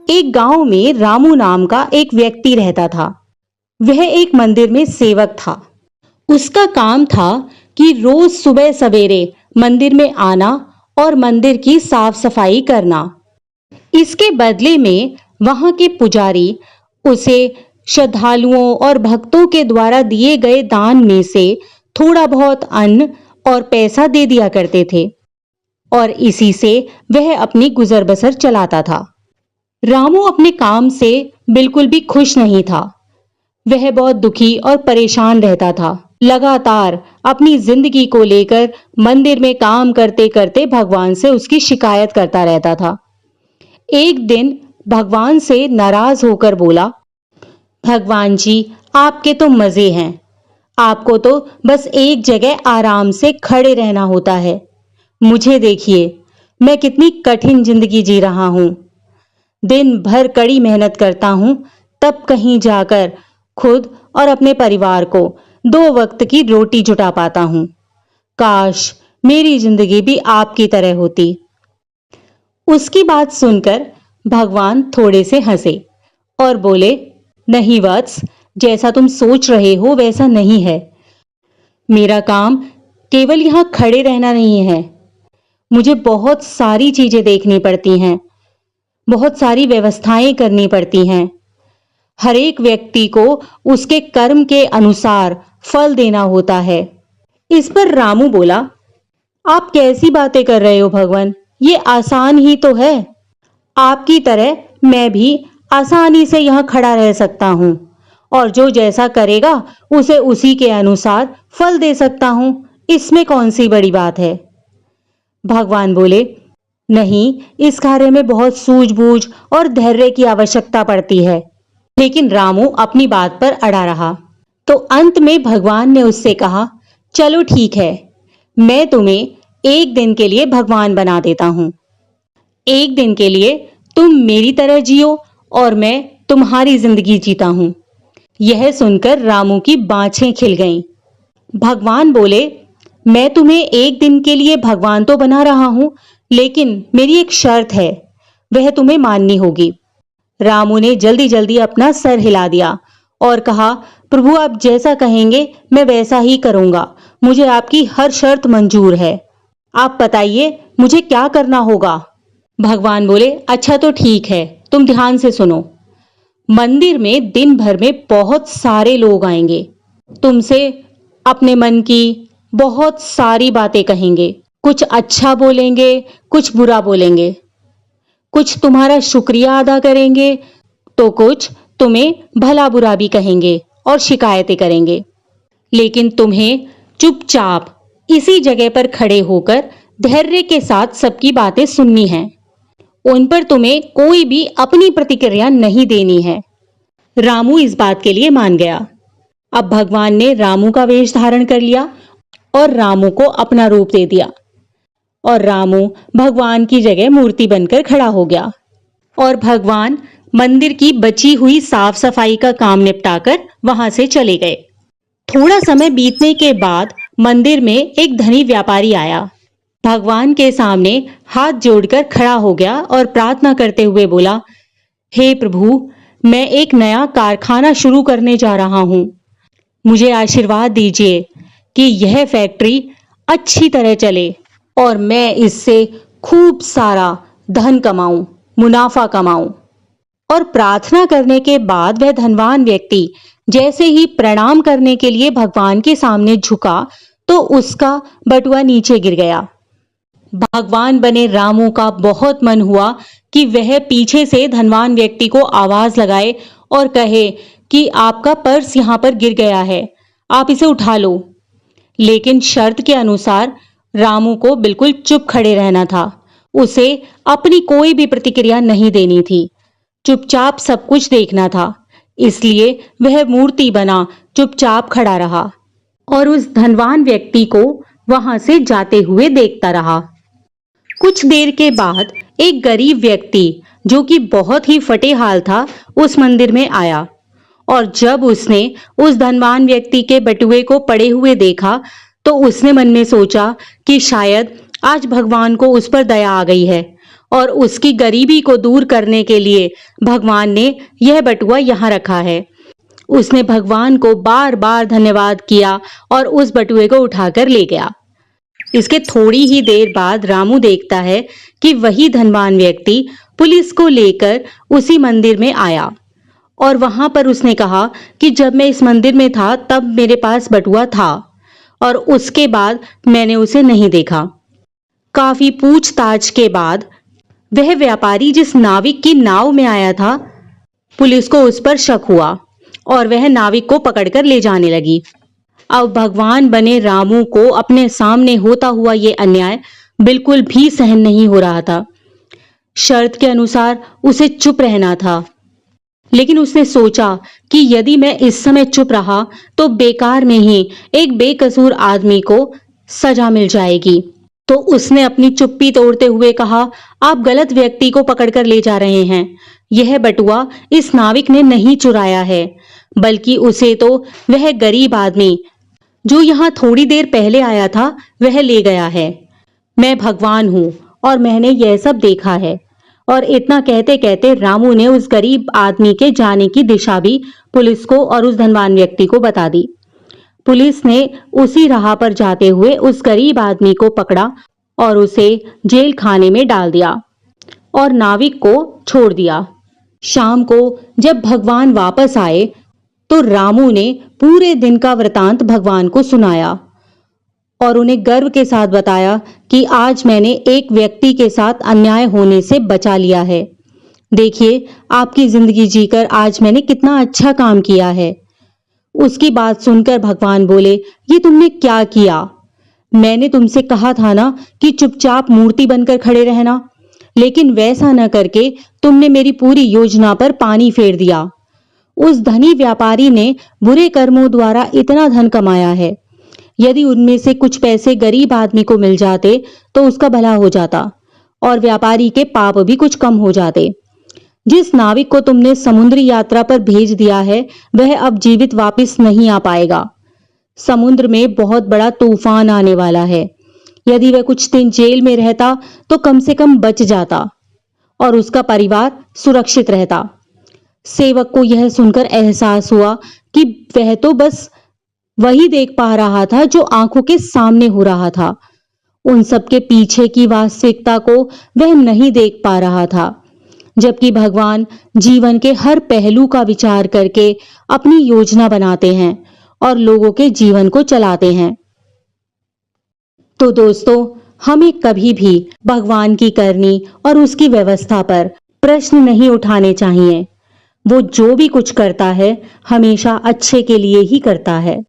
एक गांव में रामू नाम का एक व्यक्ति रहता था। वह एक मंदिर में सेवक था। उसका काम था कि रोज सुबह सवेरे मंदिर में आना और मंदिर की साफ सफाई करना। इसके बदले में वहां के पुजारी उसे श्रद्धालुओं और भक्तों के द्वारा दिए गए दान में से थोड़ा बहुत अन्न और पैसा दे दिया करते थे और इसी से वह अपनी गुजर बसर चलाता था। रामू अपने काम से बिल्कुल भी खुश नहीं था। वह बहुत दुखी और परेशान रहता था। लगातार अपनी जिंदगी को लेकर मंदिर में काम करते करते भगवान से उसकी शिकायत करता रहता था। एक दिन भगवान से नाराज होकर बोला, भगवान जी, आपके तो मजे हैं। आपको तो बस एक जगह आराम से खड़े रहना होता है। मुझे देखिए, मैं कितनी कठिन जिंदगी जी रहा हूं। दिन भर कड़ी मेहनत करता हूं, तब कहीं जाकर खुद और अपने परिवार को 2 वक्त की रोटी जुटा पाता हूं। काश मेरी जिंदगी भी आपकी तरह होती। उसकी बात सुनकर भगवान थोड़े से हंसे और बोले, नहीं वत्स, जैसा तुम सोच रहे हो वैसा नहीं है। मेरा काम केवल यहां खड़े रहना नहीं है। मुझे बहुत सारी चीजें देखनी पड़ती हैं, बहुत सारी व्यवस्थाएं करनी पड़ती हैं। हर एक व्यक्ति को उसके कर्म के अनुसार फल देना होता है। इस पर रामू बोला, आप कैसी बातें कर रहे हो भगवान, ये आसान ही तो है। आपकी तरह मैं भी आसानी से यहां खड़ा रह सकता हूं और जो जैसा करेगा उसे उसी के अनुसार फल दे सकता हूं। इसमें कौन सी बड़ी बात है। भगवान बोले, नहीं, इस कार्य में बहुत सूझबूझ और धैर्य की आवश्यकता पड़ती है। लेकिन रामू अपनी बात पर अड़ा रहा। तो अंत में भगवान ने उससे कहा, चलो ठीक है, मैं तुम्हें एक दिन के लिए भगवान बना देता हूं। एक दिन के लिए तुम मेरी तरह जियो और मैं तुम्हारी जिंदगी जीता हूं। यह सुनकर रामू की बाछें खिल गईं। भगवान बोले, मैं तुम्हें एक दिन के लिए भगवान तो बना रहा हूं, लेकिन मेरी एक शर्त है, वह तुम्हें माननी होगी। रामू ने जल्दी जल्दी अपना सर हिला दिया और कहा, प्रभु आप जैसा कहेंगे मैं वैसा ही करूंगा। मुझे आपकी हर शर्त मंजूर है। आप बताइए मुझे क्या करना होगा। भगवान बोले, अच्छा तो ठीक है, तुम ध्यान से सुनो। मंदिर में दिन भर में बहुत सारे लोग आएंगे, तुमसे अपने मन की बहुत सारी बातें कहेंगे। कुछ अच्छा बोलेंगे, कुछ बुरा बोलेंगे, कुछ तुम्हारा शुक्रिया अदा करेंगे तो कुछ तुम्हें भला बुरा भी कहेंगे और शिकायतें करेंगे। लेकिन तुम्हें चुपचाप इसी जगह पर खड़े होकर धैर्य के साथ सबकी बातें सुननी हैं। उन पर तुम्हें कोई भी अपनी प्रतिक्रिया नहीं देनी है। रामू इस बात के लिए मान गया। अब भगवान ने रामू का वेश धारण कर लिया और रामू को अपना रूप दे दिया और रामू भगवान की जगह मूर्ति बनकर खड़ा हो गया और भगवान मंदिर की बची हुई साफ सफाई का काम निपटाकर वहां से चले गए। थोड़ा समय बीतने के बाद मंदिर में एक धनी व्यापारी आया। भगवान के सामने हाथ जोड़कर खड़ा हो गया और प्रार्थना करते हुए बोला, हे प्रभु, मैं एक नया कारखाना शुरू करने जा रहा हूं। मुझे आशीर्वाद दीजिए कि यह फैक्ट्री अच्छी तरह चले और मैं इससे खूब सारा धन कमाऊं, मुनाफा कमाऊं। और प्रार्थना करने के बाद वह धनवान व्यक्ति जैसे ही प्रणाम करने के लिए भगवान के सामने झुका तो उसका बटुआ नीचे गिर गया। भगवान बने रामू का बहुत मन हुआ कि वह पीछे से धनवान व्यक्ति को आवाज लगाए और कहे कि आपका पर्स यहां पर गिर गया है, आप इसे उठा लो। लेकिन शर्त के अनुसार रामू को बिल्कुल चुप खड़े रहना था। उसे अपनी कोई भी प्रतिक्रिया नहीं देनी थी, चुपचाप सब कुछ देखना था। इसलिए वह मूर्ति बना चुपचाप खड़ा रहा और उस धनवान व्यक्ति को वहां से जाते हुए देखता रहा। कुछ देर के बाद एक गरीब व्यक्ति जो कि बहुत ही फटे हाल था उस मंदिर में आया और जब उसने उस धनवान व्यक्ति के बटुए को पड़े हुए देखा तो उसने मन में सोचा कि शायद आज भगवान को उस पर दया आ गई है और उसकी गरीबी को दूर करने के लिए भगवान ने यह बटुआ यहाँ रखा है। उसने भगवान को बार बार धन्यवाद किया और उस बटुए को उठाकर ले गया। इसके थोड़ी ही देर बाद रामू देखता है कि वही धनवान व्यक्ति पुलिस को लेकर उसी मंदिर में आया और वहां पर उसने कहा कि जब मैं इस मंदिर में था तब मेरे पास बटुआ था और उसके बाद मैंने उसे नहीं देखा। काफी पूछताछ के बाद वह व्यापारी जिस नाविक की नाव में आया था, पुलिस को उस पर शक हुआ और वह नाविक को पकड़कर ले जाने लगी। अब भगवान बने रामू को अपने सामने होता हुआ ये अन्याय बिल्कुल भी सहन नहीं हो रहा था। शर्त के अनुसार उसे चुप रहना था, लेकिन उसने सोचा कि यदि मैं इस समय चुप रहा तो बेकार में ही एक बेकसूर आदमी को सजा मिल जाएगी। तो उसने अपनी चुप्पी तोड़ते हुए कहा, आप गलत व्यक्ति को पकड़कर ले जा रहे हैं। यह बटुआ इस नाविक ने नहीं चुराया है, बल्कि उसे तो वह गरीब आदमी जो यहाँ थोड़ी देर पहले आया था वह ले गया है। मैं भगवान हूँ और मैंने यह सब देखा है। और इतना कहते कहते रामू ने उस गरीब आदमी के जाने की दिशा भी पुलिस को और उस धनवान व्यक्ति को बता दी। पुलिस ने उसी राह पर जाते हुए उस गरीब आदमी को पकड़ा और उसे जेल खाने में डाल दिया और नाविक को छोड़ दिया। शाम को जब भगवान वापस आए तो रामू ने पूरे दिन का वृतांत भगवान को सुनाया और उन्हें गर्व के साथ बताया कि आज मैंने एक व्यक्ति के साथ अन्याय होने से बचा लिया है। देखिए, आपकी जिंदगी जीकर आज मैंने कितना अच्छा काम किया है। उसकी बात सुनकर भगवान बोले, ये तुमने क्या किया? मैंने तुमसे कहा था ना कि चुपचाप मूर्ति बनकर खड़े रहना, लेकिन वैसा न करके तुमने मेरी पूरी योजना पर पानी फेर दिया। उस धनी व्यापारी ने बुरे कर्मों द्वारा इतना धन कमाया है। यदि उनमें से कुछ पैसे गरीब आदमी को मिल जाते तो उसका भला हो जाता और व्यापारी के पाप भी कुछ कम हो जाते। जिस नाविक को तुमने समुद्री यात्रा पर भेज दिया है वह अब जीवित वापस नहीं आ पाएगा। समुद्र में बहुत बड़ा तूफान आने वाला है। यदि वह कुछ दिन जेल में रहता तो कम से कम बच जाता और उसका परिवार सुरक्षित रहता। सेवक को यह सुनकर एहसास हुआ कि वह तो बस वही देख पा रहा था जो आंखों के सामने हो रहा था। उन सबके पीछे की वास्तविकता को वह नहीं देख पा रहा था, जबकि भगवान जीवन के हर पहलू का विचार करके अपनी योजना बनाते हैं और लोगों के जीवन को चलाते हैं। तो दोस्तों, हमें कभी भी भगवान की करनी और उसकी व्यवस्था पर प्रश्न नहीं उठाने चाहिए। वो जो भी कुछ करता है हमेशा अच्छे के लिए ही करता है।